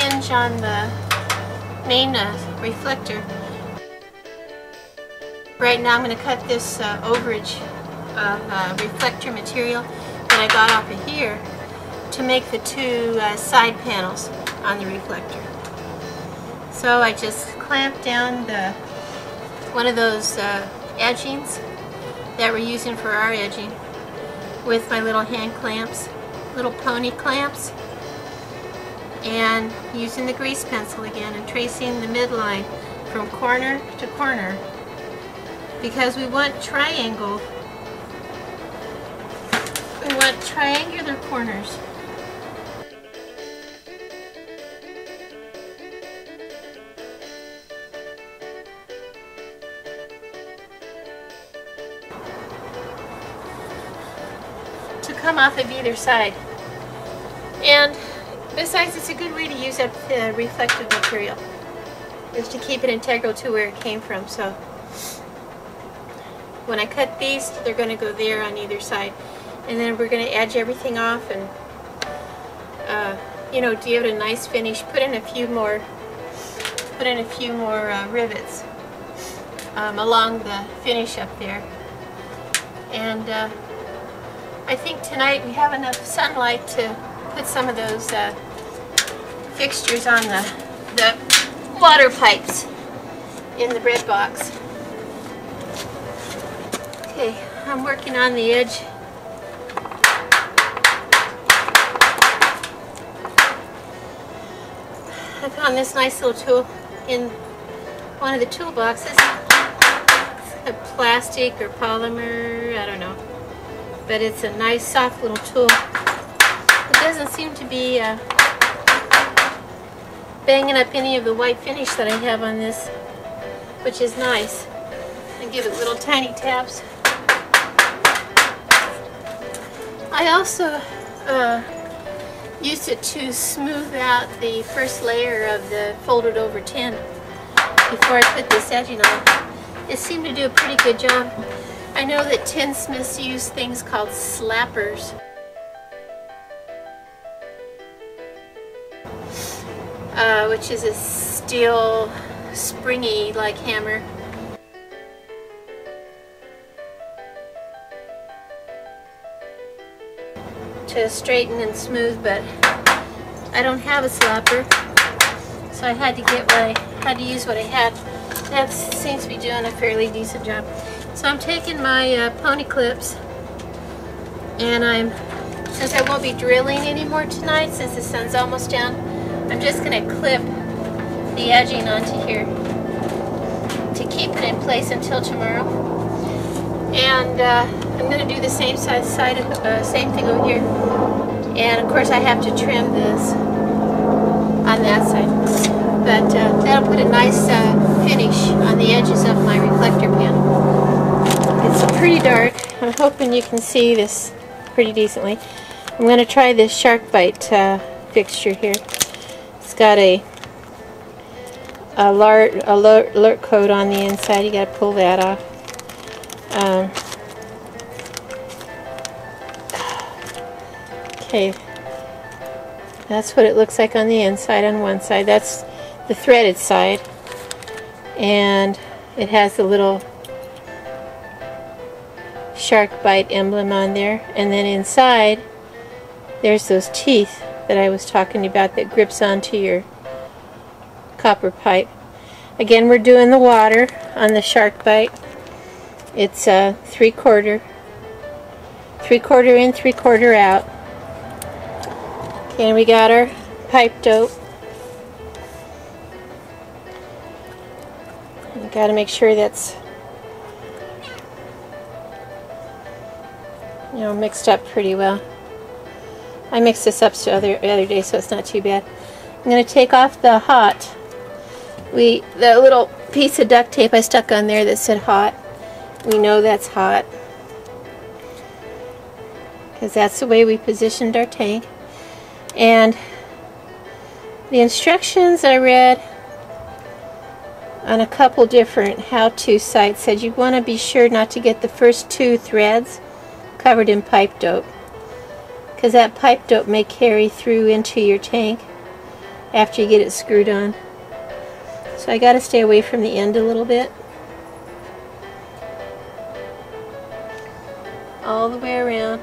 hinge on the main reflector. Right now I'm going to cut this overage of reflector material that I got off of here to make the two side panels on the reflector. So I just clamped down one of those edgings that we're using for our edging with my little hand clamps, little pony clamps, and using the grease pencil again and tracing the midline from corner to corner, because we want triangular corners. To come off of either side. And besides, it's a good way to use up the reflective material, is to keep it integral to where it came from. So when I cut these, they're going to go there on either side, and then we're going to edge everything off and you know, give it a nice finish. Put in a few more rivets along the finish up there. And I think tonight we have enough sunlight to put some of those fixtures on the water pipes in the bread box. Okay, I'm working on the edge. I found this nice little tool in one of the toolboxes. It's a plastic or polymer, I don't know. But it's a nice soft little tool. It doesn't seem to be banging up any of the white finish that I have on this, which is nice. And give it little tiny taps. I also used it to smooth out the first layer of the folded over tin before I put this edging on. It seemed to do a pretty good job. I know that tinsmiths use things called slappers. Which is a steel, springy like hammer. To straighten and smooth, but I don't have a slapper, so I had to use what I had. That seems to be doing a fairly decent job. So I'm taking my pony clips, and since I won't be drilling anymore tonight, since the sun's almost down, I'm just going to clip the edging onto here to keep it in place until tomorrow. And I'm going to do the same same thing over here. And of course I have to trim this on that side. But that'll put a nice finish on the edges of my reflector panel. It's pretty dark. I'm hoping you can see this pretty decently. I'm going to try this shark bite fixture here. It's got a alert code on the inside. You got to pull that off. Okay, that's what it looks like on the inside on one side. That's the threaded side, and it has the little shark bite emblem on there, and then inside there's those teeth that I was talking about that grips onto your copper pipe. Again, we're doing the water on the shark bite. It's 3/4 in, 3/4 out. Okay, and we got our pipe dope. You got to make sure that's, you know, mixed up pretty well. I mixed this up the other day, so it's not too bad. I'm going to take off the hot. The little piece of duct tape I stuck on there that said hot. We know that's hot because that's the way we positioned our tank. And the instructions I read on a couple different how-to sites said you want to be sure not to get the first 2 threads covered in pipe dope, because that pipe dope may carry through into your tank after you get it screwed on. So I got to stay away from the end a little bit. All the way around.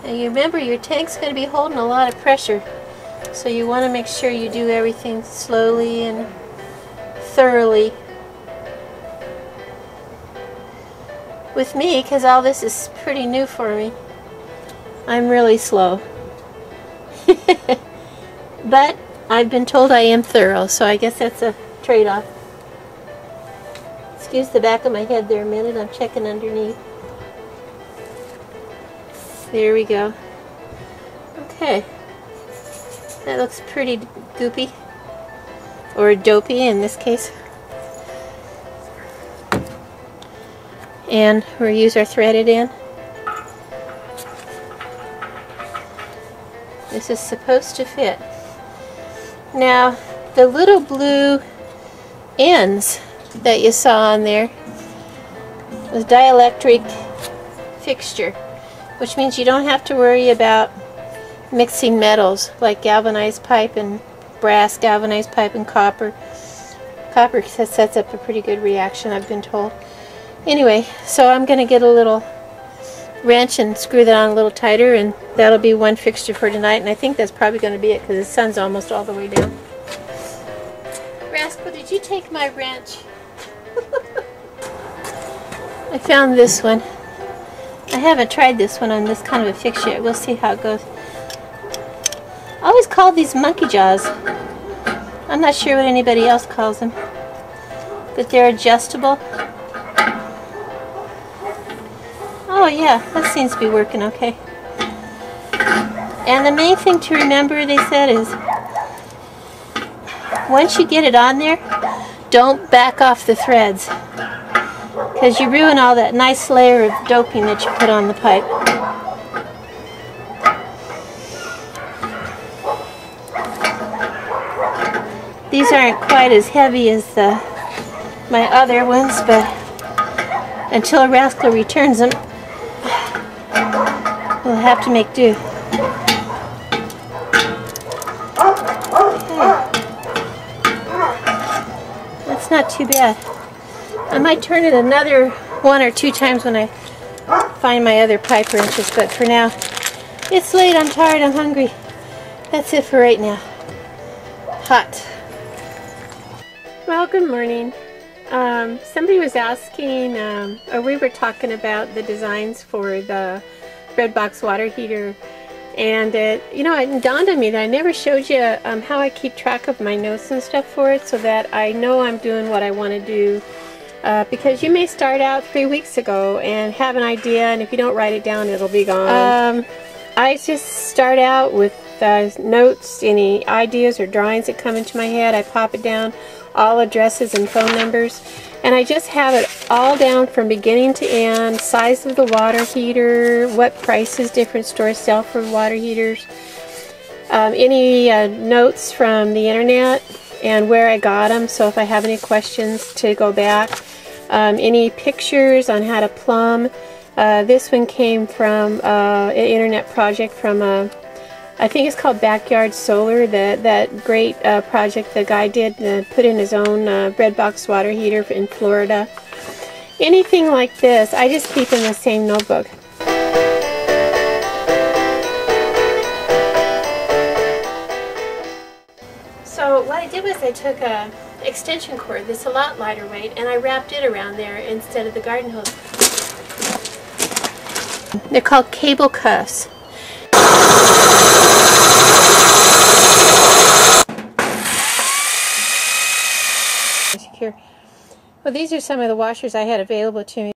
And you remember your tank's going to be holding a lot of pressure. So you want to make sure you do everything slowly and thoroughly. With me, because all this is pretty new for me, I'm really slow. But I've been told I am thorough, so I guess that's a trade-off. Excuse the back of my head there a minute, I'm checking underneath. There we go. Okay. That looks pretty goopy. Or dopey in this case. And we'll use our threaded end. This is supposed to fit. Now, the little blue ends that you saw on there was dielectric fixture, which means you don't have to worry about mixing metals like galvanized pipe and brass, galvanized pipe and copper. Copper sets up a pretty good reaction, I've been told. Anyway, so I'm going to get a little wrench and screw that on a little tighter, and that'll be one fixture for tonight, and I think that's probably going to be it because the sun's almost all the way down. Rascal, did you take my wrench? I found this one. I haven't tried this one on this kind of a fixture yet. We'll see how it goes. I always called these monkey jaws. I'm not sure what anybody else calls them, but they're adjustable. Oh yeah, that seems to be working okay. And the main thing to remember, they said, is once you get it on there, don't back off the threads, because you ruin all that nice layer of doping that you put on the pipe. These aren't quite as heavy as my other ones, but until Rascal returns them, we'll have to make do. That's not too bad. I might turn it another 1 or 2 times when I find my other pipe wrenches, but for now, it's late, I'm tired, I'm hungry. That's it for right now. Hot. Well, good morning. Somebody was asking, or we were talking about the designs for the red box water heater, and you know, it dawned on me that I never showed you how I keep track of my notes and stuff for it, so that I know I'm doing what I want to do, because you may start out 3 weeks ago and have an idea, and if you don't write it down, it'll be gone. I just start out with notes, any ideas or drawings that come into my head. I pop it down, all addresses and phone numbers, and I just have it all down from beginning to end. Size of the water heater, what prices different stores sell for water heaters, any notes from the internet and where I got them, so if I have any questions to go back, any pictures on how to plumb. This one came from an internet project from I think it's called Backyard Solar, that great project the guy did, put in his own red box water heater in Florida. Anything like this, I just keep in the same notebook. So what I did was I took a extension cord that's a lot lighter weight, and I wrapped it around there instead of the garden hose. They're called cable cuffs. Well, these are some of the washers I had available to me.